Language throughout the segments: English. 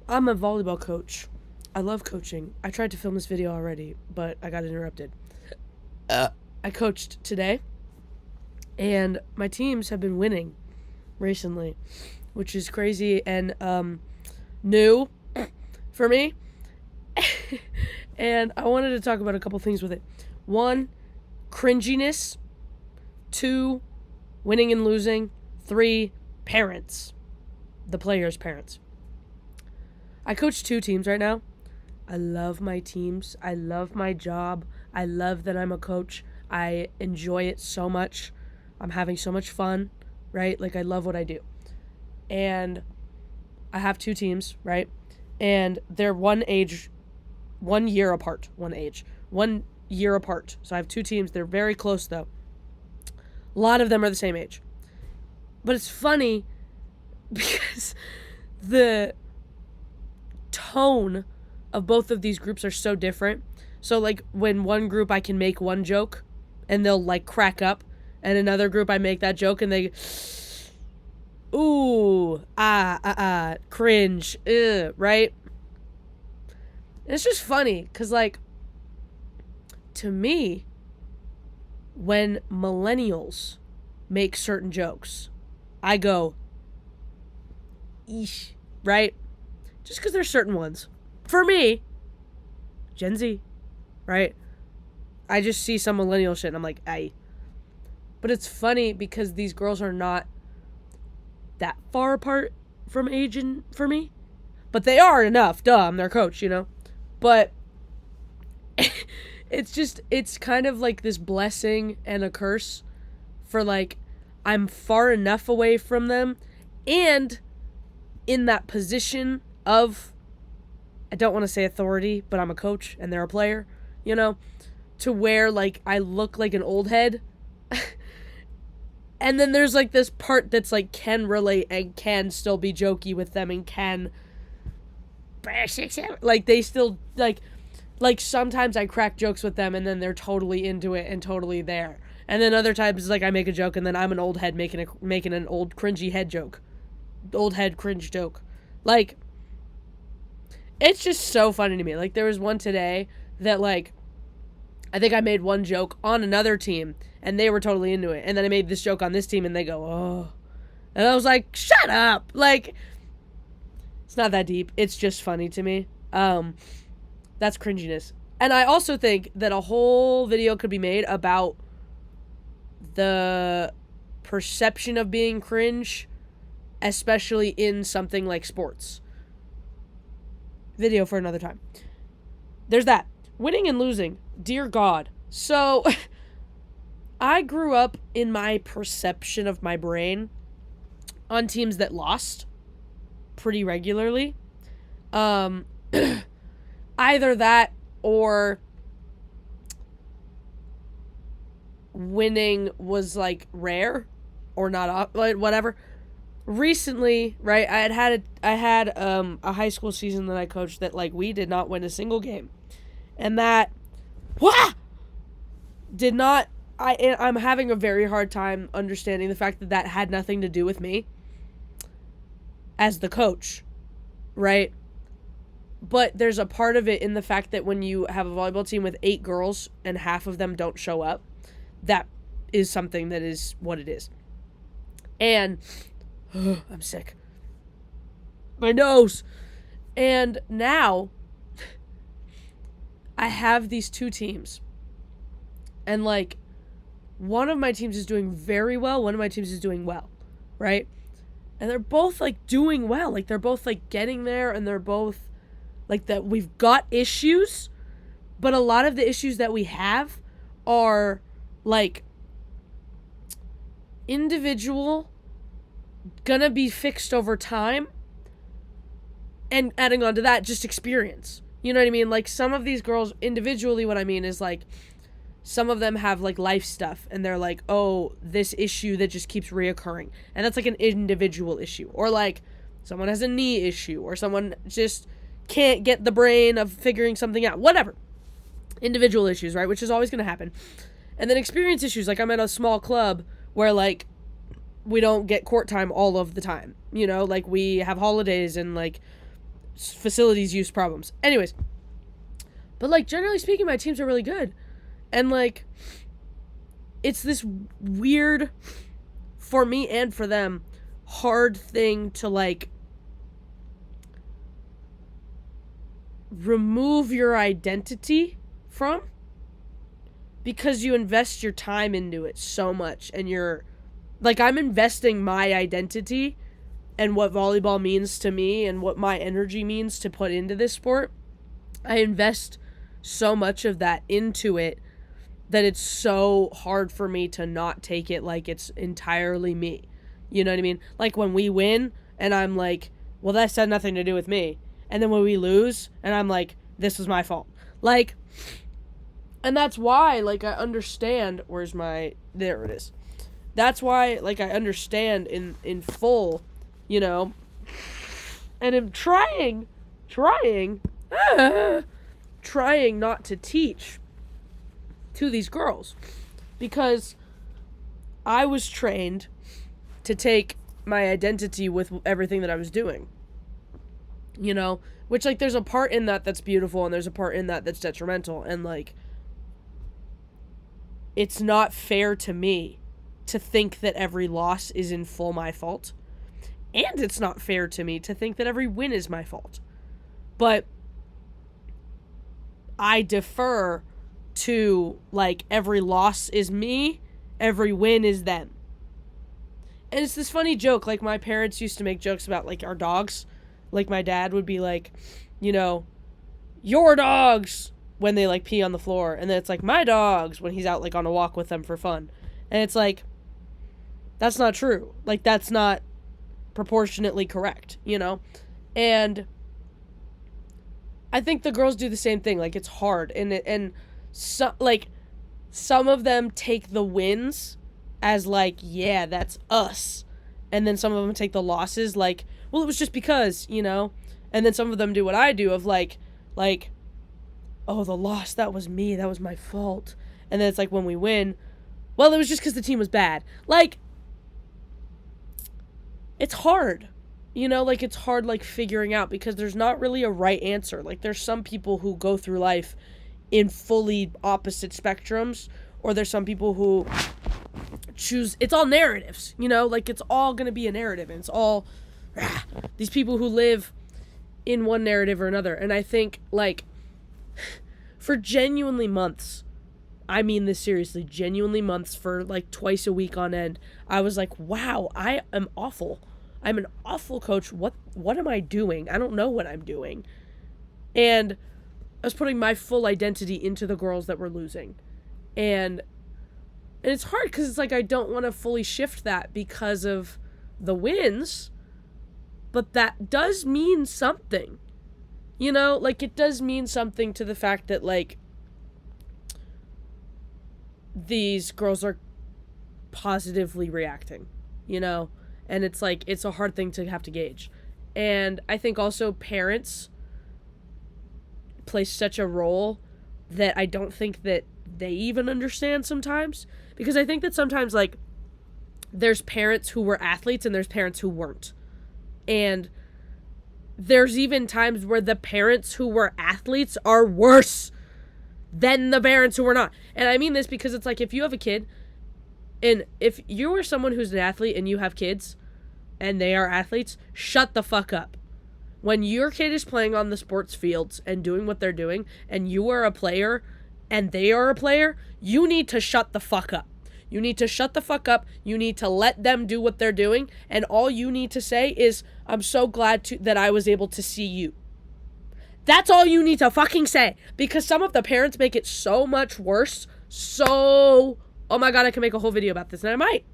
I'm a volleyball coach. I love coaching. I tried to film this video already, but I got interrupted. I coached today, and my teams have been winning recently, which is crazy and new for me. And I wanted to talk about a couple things with it. One, cringiness. Two, winning and losing. Three, parents. The players' parents. I coach two teams right now. I love my teams. I love my job. I love that I'm a coach. I enjoy it so much. I'm having so much fun, right? Like, I love what I do. And I have two teams, right? And they're one year apart. So I have two teams. They're very close, though. A lot of them are the same age. But it's funny because the tone of both of these groups are so different. So, like, when one group I can make one joke and they'll, like, crack up, and another group I make that joke and they, ooh, cringe, right? And it's just funny because, like, to me, when millennials make certain jokes, I go, eesh, right? Just because there's certain ones. For me, Gen Z, right? I just see some millennial shit and I'm like, aye. But it's funny because these girls are not that far apart from age for me. But they are enough. Duh, I'm their coach, you know? But it's kind of like this blessing and a curse for, like, I'm far enough away from them and in that position of, I don't want to say authority, but I'm a coach and they're a player, you know, to where, like, I look like an old head. And then there's, like, this part that's, like, can relate and can still be jokey with them and can, like, they still, like, sometimes I crack jokes with them and then they're totally into it and totally there. And then other times, like, I make a joke and then I'm an old head making an old cringy head joke. Old head cringe joke. Like, it's just so funny to me. Like, there was one today that, like, I think I made one joke on another team and they were totally into it. And then I made this joke on this team and they go, oh. And I was like, shut up. Like, it's not that deep. It's just funny to me. That's cringiness. And I also think that a whole video could be made about the perception of being cringe, especially in something like sports. Video for another time. There's that. Winning and losing. Dear God. So, I grew up in my perception of my brain on teams that lost pretty regularly. Either that or winning was, like, rare or not, like, whatever. Recently, right, I had a high school season that I coached that, like, we did not win a single game. And that did not, I'm having a very hard time understanding the fact that that had nothing to do with me as the coach, right? But there's a part of it in the fact that when you have a volleyball team with 8 girls and half of them don't show up, that is something that is what it is. And I'm sick. My nose. And now I have these two teams. And, like, one of my teams is doing very well. One of my teams is doing well. Right? And they're both, like, doing well. Like, they're both, like, getting there. And they're both, like, that we've got issues. But a lot of the issues that we have are, like, individual, gonna be fixed over time. And adding on to that, just experience. You know what I mean? Like, some of these girls, individually, what I mean is, like, some of them have, like, life stuff. And they're like, oh, this issue that just keeps reoccurring. And that's, like, an individual issue. Or, like, someone has a knee issue. Or someone just can't get the brain of figuring something out. Whatever. Individual issues, right? Which is always going to happen. And then experience issues. Like, I'm at a small club where, like, we don't get court time all of the time. You know? Like, we have holidays and, like, facilities use problems. Anyways, but like generally speaking, my teams are really good, and like it's this weird, for me and for them, hard thing to like remove your identity from, because you invest your time into it so much, and you're like, I'm investing my identity and what volleyball means to me and what my energy means to put into this sport. I invest so much of that into it that it's so hard for me to not take it like it's entirely me. You know what I mean? Like when we win and I'm like, well, that had nothing to do with me. And then when we lose and I'm like, this was my fault. Like, and that's why, like, I understand, there it is. That's why, like, I understand in full, you know, and I'm trying not to teach to these girls, because I was trained to take my identity with everything that I was doing, you know, which, like, there's a part in that that's beautiful, and there's a part in that that's detrimental, and, like, it's not fair to me to think that every loss is in full my fault. And it's not fair to me to think that every win is my fault. But I defer to, like, every loss is me, every win is them. And it's this funny joke, like, my parents used to make jokes about, like, our dogs. Like, my dad would be like, you know, your dogs, when they, like, pee on the floor. And then it's like, my dogs, when he's out, like, on a walk with them for fun. And it's like, that's not true. Like, that's not proportionately correct, you know? And I think the girls do the same thing. Like, it's hard. And some of them take the wins as, like, yeah, that's us. And then some of them take the losses like, well, it was just because, you know? And then some of them do what I do of, like, oh, the loss, that was me. That was my fault. And then it's like, when we win, well, it was just because the team was bad. Like, it's hard, you know, like, it's hard, like, figuring out, because there's not really a right answer. Like, there's some people who go through life in fully opposite spectrums, or there's some people who choose, it's all narratives, you know, like, it's all going to be a narrative, and it's all, these people who live in one narrative or another. And I think, like, for genuinely months, I mean this seriously, genuinely months, for like twice a week on end, I was like, wow, I am awful. I'm an awful coach. What am I doing? I don't know what I'm doing. And I was putting my full identity into the girls that were losing. And it's hard, because it's like, I don't want to fully shift that because of the wins, but that does mean something. You know, like, it does mean something to the fact that, like, these girls are positively reacting, you know? And it's like, it's a hard thing to have to gauge. And I think also parents play such a role that I don't think that they even understand sometimes. Because I think that sometimes, like, there's parents who were athletes and there's parents who weren't. And there's even times where the parents who were athletes are worse than the parents who were not. And I mean this because it's like, if you have a kid, and if you are someone who's an athlete and you have kids and they are athletes, shut the fuck up. When your kid is playing on the sports fields and doing what they're doing, and you are a player and they are a player, you need to shut the fuck up. You need to shut the fuck up. You need to let them do what they're doing. And all you need to say is, I'm so glad that I was able to see you. That's all you need to fucking say. Because some of the parents make it so much worse. Oh my God, I can make a whole video about this, and I might.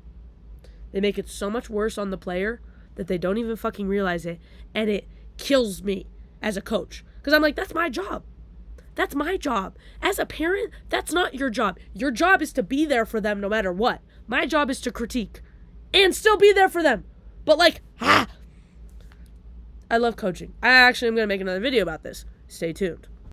They make it so much worse on the player that they don't even fucking realize it. And it kills me as a coach. Because I'm like, that's my job. That's my job. As a parent, that's not your job. Your job is to be there for them no matter what. My job is to critique and still be there for them. But like, I love coaching. I actually am going to make another video about this. Stay tuned.